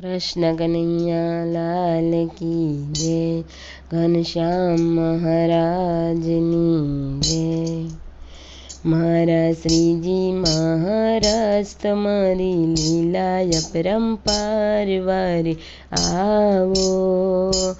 कृष्ण कन्हैया लाल की जय। घनश्याम महाराजनी जय। मारा श्रीजी महाराज तमारी लीला अपरंपार वारे आवो।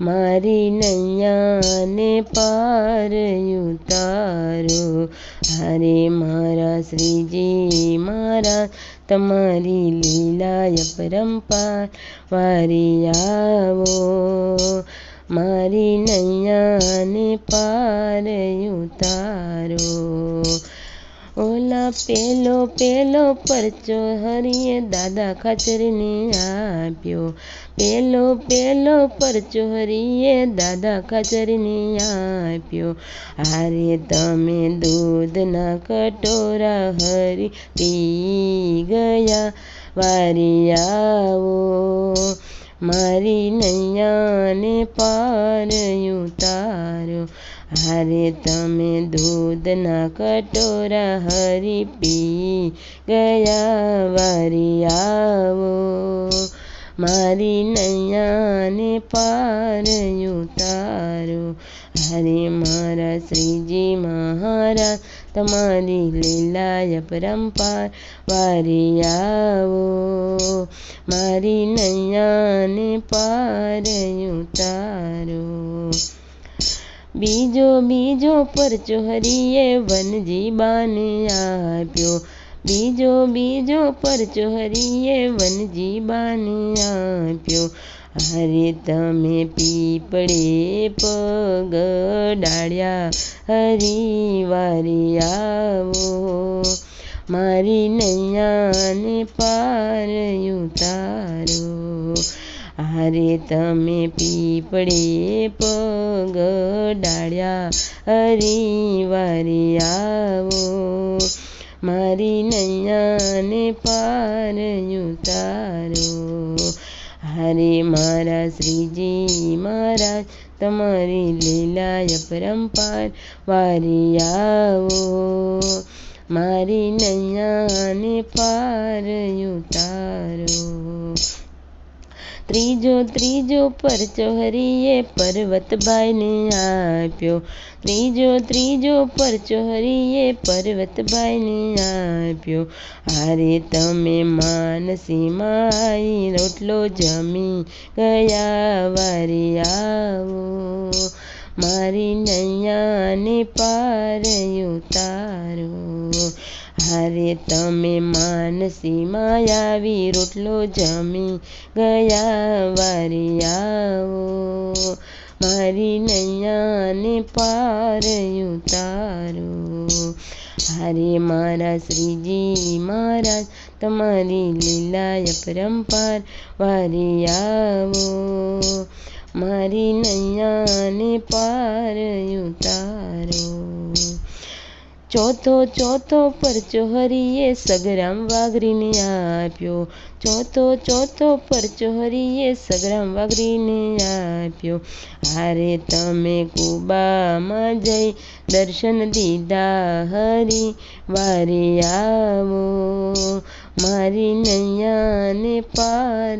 मारी नैया ने पार उतारो। हरे मारा श्रीजी महाराज तमारी लीला अपरंपार वारे आवो। मारी नैया ने पार उतारो। ओला पेलो पेलो परचो हरिये दादा खाचर ने आप्यो। पेलो पेलो परचो हरिये दादा खाचर ने आप्यो। हारे तमे दूध ना कटोरा हरी पी गया वारी आवो। मारी नैया ने पार उतारो। हारे तमे दूध ना कटोरा हरी पी गया वारी आवो। मारी नैया ने पार उतारो। हरे मारा श्रीजी महाराज तमारी लीला अपरंपार वारी आवो। मारी नैया ने पार उतारो। बीजो बीजो परचो हरिये वनजी बाने आप्यो। बीजो बीजो परचो हरिये वनजी बाने आप्यो। हरे तमे पीपड़े पग डाळ्या हरी वारी आवो। मारी नैया ने पार उतारो। हारे तमे पीपड़े पग डाळ्या हरी वारी आवो। मारी नैया ने पार उतारो। हरे मारा श्रीजी महाराज तमारी लीला अपरंपार वारी आवो। मारी नैया ने पार उतारो। त्रीजो त्रीजो परचो हरिये पर्वत भाई ने आप्यो। त्रीजो त्रीजो परचो हरिये पर्वत भाई ने आप्यो। हारे तमे मानसी माई रोटलो जमी गया वारी आवो। मारी नैया ने पार उतारो। हारे तमे मानसी मायावी रोटलो जमी गया वारी आवो। मारी नैया ने पार उतारो। हरे मारा श्रीजी महाराज तमारी लीला अपरंपार वारी आवो। मारी नैया ने पार उतारो। चौथो चौथो परचो हरिये सगराम वाघरी ने आप्यो। चौथो चौथो परचो हरिये सगराम वाघरी ने आप्यो। हारे तमे कुबा मां जई दर्शन दीधा हरी वारी आवो। मारी नैया ने पार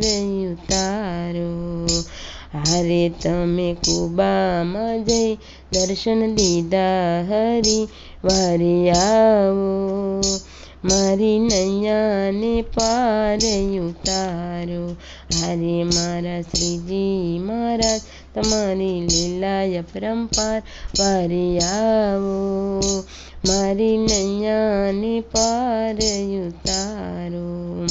उतारो। हारे तमे कुबा मां जई दर्शन दीधा हरी वारी आवो। मारी नैया ने पार उतारो। हरे मारा श्रीजी महाराज तमारी लीला अपरंपार वारी आवो। मारी नैया ने पार उतारो।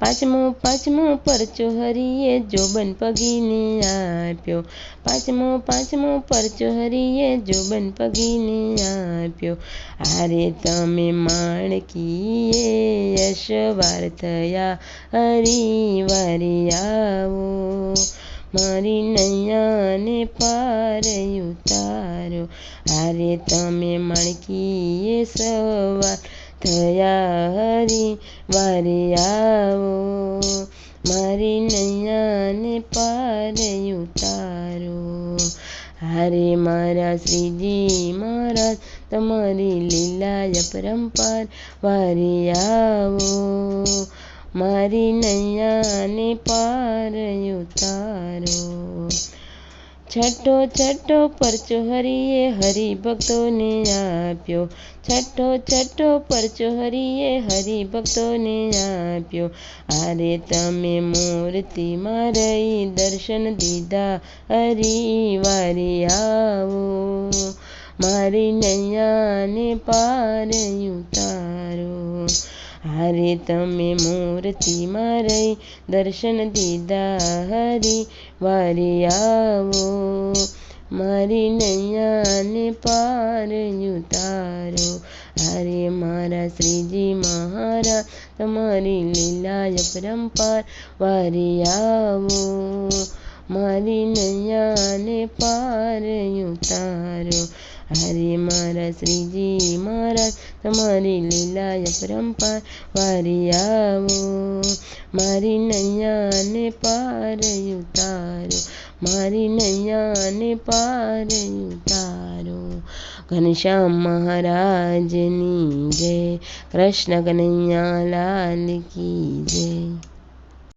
पांचमो पांचमो परचो हरिये जोबन पगी ने आप्यो। पांचमो पांचमो परचो हरिये जोबन पगी ने आप्यो। हारे तमे माणकीए यशवार थया हरी वारी आवो। मारी नैया ने पार उतारो। हारे तमे माणकीए सवार थया हरी वारी आवो। मारी नैया ने पार उतारो। हरे मारा श्रीजी महाराज तमारी लीला अपरंपार वारी आवो। મારી નૈયાને પાર ઉતારો। છઠ્ઠો છઠ્ઠો પરચો હરિએ હરિભક્તોને આપ્યો। છઠ્ઠો છઠ્ઠો પરચો હરિએ હરિભક્તોને આપ્યો। આરે તમે મૂર્તિમાં રહી દર્શન દીધા હરી વારી આવો। મારી નૈયાને પાર ઉતારો। હારે તમે મૂર્તિમાં રહી દર્શન દીધા હરી વારી આવો। મારી નૈયાને પાર ઉતારો। હારે મારા શ્રીજી મહારાજ તમારી લીલા અપરંપાર વારી આવો। મારી નૈયાને પાર ઉતારો। હારે મારા શ્રીજી મહારાજ તમારી લીલા અપરંપાર વારી આવો। મારી નૈયાને પાર ઉતારો। મારી નૈયાને પાર ઉતારો। ઘનશ્યામ મહારાજની જય। કૃષ્ણ કનૈયા લાલ કી જય।